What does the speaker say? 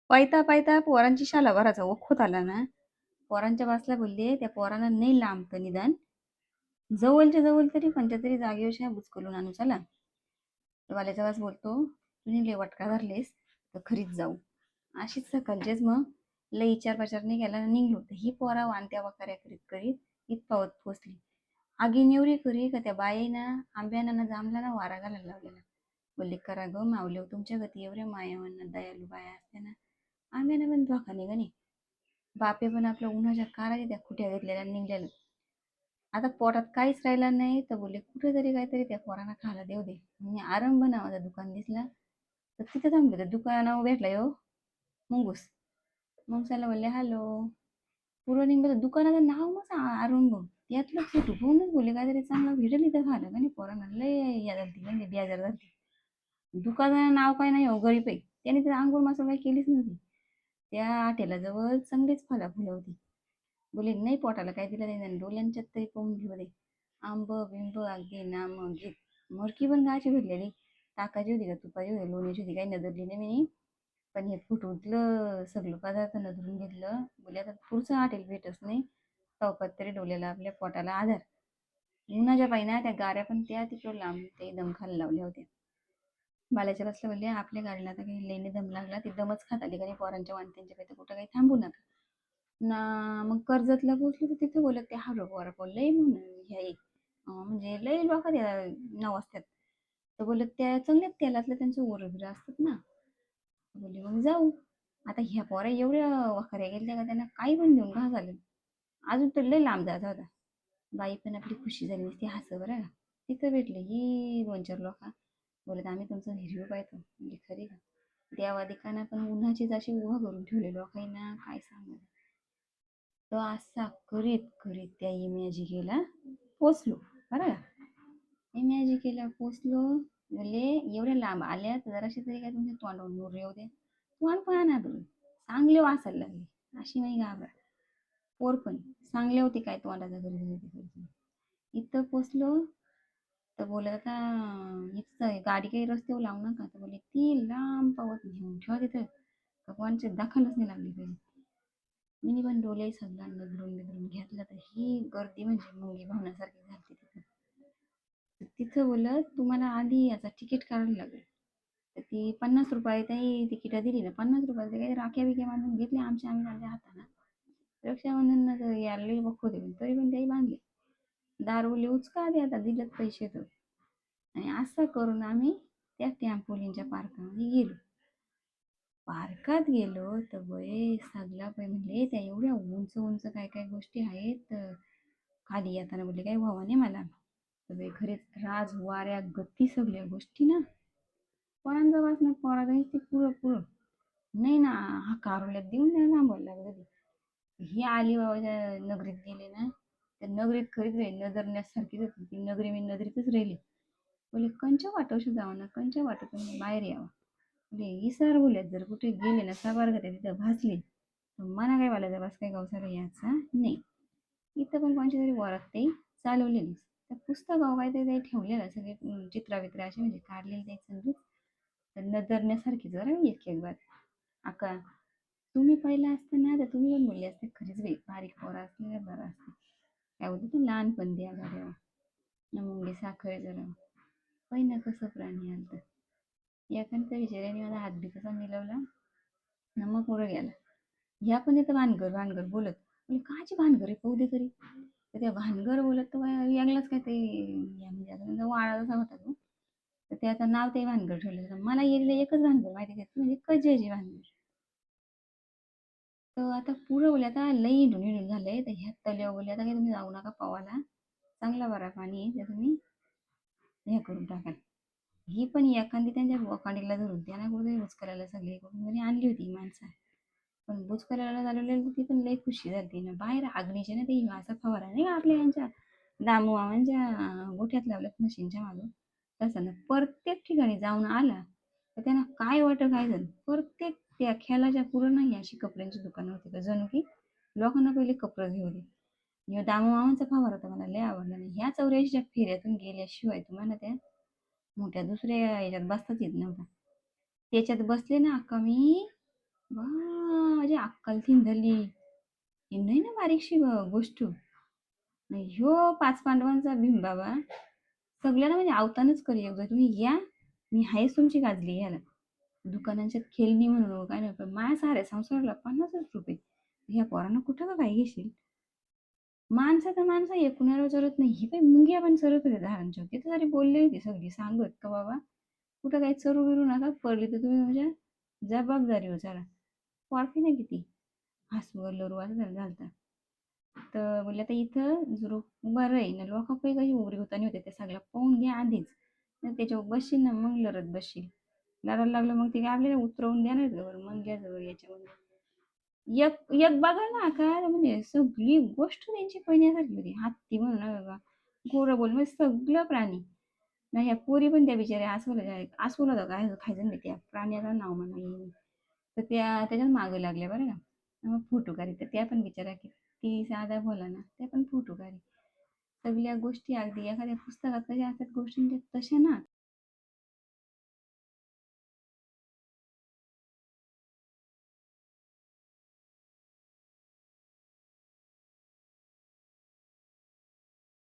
पायता पायता पोरांची शाला भराचा ओखूत आला ना. पोरांच्या बासला बोलले त्या पोरांना नाही लांबतं निदान जवळच्या जवळ तरी कोणत्या तरी जागेवर बुचकलून आणू चला. वाल्याचा वास बोलतो तुम्ही लय वटका धरलेस तर खरीच जाऊ. अशीच सकाळचेच मग लय विचार प्रचार नाही केला निघलो तर ही पोरा वानत्या वकाऱ्या करीत करीत इथपावत पोचली. आगी निवरी करी का त्या बाईना आंब्याना ना जांभला ना वारा घालायला लावलेला. बोलली करा ग मावले तुमच्या गती एवढ्या मायावांना दयालू बाया असते ना आंब्याने पण धोका निघणे. बापे पण आपल्या उन्हाच्या काराच्या त्या खुट्या घेतलेल्या निघलेल्या. आता पोटात काहीच राहिला नाही तर बोलले कुठेतरी काहीतरी त्या पोरांना खायला देऊ दे. मी आरंभ नावाचा दुकान दिसला तर तिथे थांबले. त्या दुकानावर भेटला यो मुंगूस. मुंगसाला बोलले हॅलो. पूर्व निघलं दुकानाचं नाव मग आरंभ. त्यातलं फोटो पाहूनच बोलले काहीतरी चांगलं भेटेल इथं खायला का नाही पोरांना लय या झालती म्हणजे बेजार झालती. दुकानाचं नाव काय नाही हो गरीब आहे त्याने तर आंघोळ मासळ काही केलीच नव्हती. त्या हॉटेलाजवळ चांगलीच फुलं होती. बोले नाही पोटाला काय दिलं नाही डोल्यांच्यात तरी पाहून घेऊ दे. आंब बिंब अगदी नाम घेत मरकी पण गायची भरलेली ताकाची होती का तुपाची होती लोण्याची होती काही नजरली नाही मी. पण हे फुटूतलं सगळं पदार्थ नजरून घेतलं. बोले आता पुढचं हॉटेल भेटच नाही चौकात तरी डोल्याला आपल्या पोटाला आधार. उन्हाच्या पायी त्या गाऱ्या पण त्या तिकडं लांब ते दम खायला लावल्या होत्या. बालाच्या बसल्या बोलले आपल्या गाडीला आता काही लईने दम लागला ती दमच खात आली काही पोरांच्या वानत्यांच्या काही कुठं काही थांबू नका ना. मग कर्जतला पोहोचलो तर तिथे बोलत ते हरो पोरा लय म्हणून ह्या म्हणजे लय लोक त्या नाव असतात तर बोलत त्या चांगल्यात तेलातलं त्यांचं ओरबिरा असतात ना. बोलले मग जाऊ. आता ह्या पोरा एवढ्या वाखाऱ्या गेल्या का त्यांना काही पण देऊन घा झालं. अजून तर लय लांब जायचा होता. बाई पण आपली खुशी झाली ती हसं बरं का. तिथं भेटले ही 2-4 लोक बोलत आम्ही तुमचं हिरवी पाहतो म्हणजे खरी का. देवादिकांना पण उन्हाचीच अशी उभा करून ठेवले लोकांना काय सांगू. तो असा करीत करीत त्या इमॅजिकेला पोचलो बरं का. इमॅजिकेला पोचलो. बोलले एवढ्या लांब आल्या तर जराशी तरी काय तुमच्या तोंडावर नूर येऊ दे. तोंड पहा ना बरं चांगले वाचायला लागले अशी नाही घाबरा. पोर पण चांगले होते काय तोंडाचा गरज इथं पोचलो तर बोलत आता इथं गाडी काही रस्त्यावर लावू नका तर बोलले ती लांब पावत घेऊन ठेवा तिथं भगवानची दखलच नाही लागली पाहिजे. मी पण डोळे सगळा नजरून घेतला तर ही गर्दी म्हणजे मुंगी भावण्यासारखी झाली तिथं. तिथं बोलत तुम्हाला आधी याचा तिकीट काढायला लागेल. तर ती 50 रुपये काही तिकीट दिली ना 50 रुपये काही राख्या बिक्या बांधून घेतल्या आमच्या हाताना. रक्षाबंधन तर यायला बघ होते तरी पण त्याही बांधले. दारवली उचका आधी आता दिलेत पैसे तर. आणि असं करून आम्ही त्या टॅम्पोलिनच्या पार्कामध्ये गेलो. पार्कात गेलो तर बये सगळा पाय म्हणले त्या एवढ्या उंच उंच काय काय गोष्टी आहेत खाली येताना बोलले काही व्हावं नाही मला. तर बाई खरेच राज वाऱ्या गती सगळ्या गोष्टी ना. पोरांचा वास ना पोरा ते पुरं पुरं नाही ना हा कारोल्यात देऊन त्याला थांबवायला लागलं. ही अलिबाबाच्या नगरीत गेले ना त्या नगरीत खरीच राहील नजरण्यासारखीच होती ती नगरी मी नगरीतच राहिली. बोले कंच्या वाटवशी जावं ना कंच्या वाटतून बाहेर यावं. म्हणजे इसार बोलत जर कुठे गेले ना सवार का तिथं भासले तर मला काय बोलायचं बस काय गवसाला यायचा नाही. इथं पण कोणची तरी वरात ते चालवलेली त्या पुस्तकावर काहीतरी ठेवलेलं सगळे चित्रावित्र असे म्हणजे काढलेले ते समजून तर नजरण्यासारखी जरा एक एक बात आका तुम्ही पहिला असताना तर तुम्ही पण बोलले असते खरीच बाई बारीक पोरा असले बरं असते काय होतं ते लहानपण द्या गाड्यावर न मुंगी साखर जरा पहिलं कसं प्राणी आलं एखाद्या विचाराने माझा हात बी कसा मिळवला न मग पुढं गेला. ह्या पण येतं भानगर भानगर बोलत म्हणजे काची भानगर आहे पाहू दे तरी. तर त्या भानगर बोलत तर वेगळाच काय ते म्हणजे वाळा जसा होता तो तर त्याचं नाव ते भानगर ठेवलं. मला येईल एकच भानगर माहिती घेतली म्हणजे कजेची भानगर. तर आता पुढं बोलले आता लई हिंडून हिंडून झालंय तर ह्या तल्यावर बोलले आता काही तुम्ही जाऊ नका पवाला चांगला बरा पाणी आहे तर तुम्ही हे करून टाकाल. ही पण एखादी त्यांच्या बोकांडीला धरून त्यांना कुठे बुचकरायला सगळी करून आणली होती माणसं. पण बुचकरायला झालेली ती पण लई खुशी झाली ना बाहेर आग्नीच्या ना ते असा फवारा नाही का आपल्या यांच्या दामू मामांच्या गोठ्यात लावल्यात मशीनच्या मागं तसं ना प्रत्येक ठिकाणी जाऊन आला तर त्यांना काय वाटत काय झालं प्रत्येक त्या खेळाच्या पुढं नाही अशी कपड्यांची दुकानं होती का जणू की लोकांना पहिले कपडे घेऊ दे. दामू मामांचा फवारा तर मला लय आवडला नाही. ह्या 84च्या फेऱ्यातून गेल्याशिवाय तुम्हाला त्या मोठ्या दुसऱ्या याच्यात बसताच येत नव्हता. त्याच्यात बसले ना अक्का मी वा, माझी अक्कल तीन झाली. ही नाही ना बारीकशी गोष्ट. नाही ह्यो पाच पांडवांचा भीम बाबा सगळ्यांना म्हणजे आवतानच करी एकदा तुम्ही या, मी आहेच तुमची गाजली याला. दुकानांच्या खेळणी म्हणून काय नाही, पण माझ्या साऱ्या संसाराला 50,000 रुपये. ह्या पोरांना कुठं का काय घेशील? माणसं तर माणसं एकूणावर चरत नाही. ही काही मुंग्या पण चरत होते झाडांच्या. तिथं तरी बोलली होती सगळी सांगत का बाबा कुठं काही चरू बिरू नका. पडली तर तुम्ही म्हणजे जबाबदारी उचला. वाटते ना किती हसू लरू असं झालं. तर बोलले आता इथं जर बरं आहे ना लोक काही कशी उघडी होताना होते ते सगळं पाहून घ्या आधीच. त्याच्यावर बसशील ना मग लढत बसशील. लढायला लागलं मग ते काय आपल्याला उतरवून देणार का बरं मग घ्या जवळ याच्यामध्ये. एक एक बघा ना काय म्हणजे सगळी गोष्ट त्यांची पहिल्यासारखी होती. हत्ती म्हणून ना बाबा गोरं बोल म्हणजे सगळं प्राणी. नाही ह्या पोरी पण त्या बिचाऱ्या अस्वल होतं काय खायचं नाही त्या प्राण्याचं नाव म्हणा येईल. तर त्या त्याच्यात मागं लागल्या बरं का. मग फोटो काढी तर त्या पण बिचाऱ्या किती साध्या बोला ना त्या पण फोटो काढी. सगळ्या गोष्टी अगदी एखाद्या पुस्तकात कशा असतात गोष्टींच्या तशा ना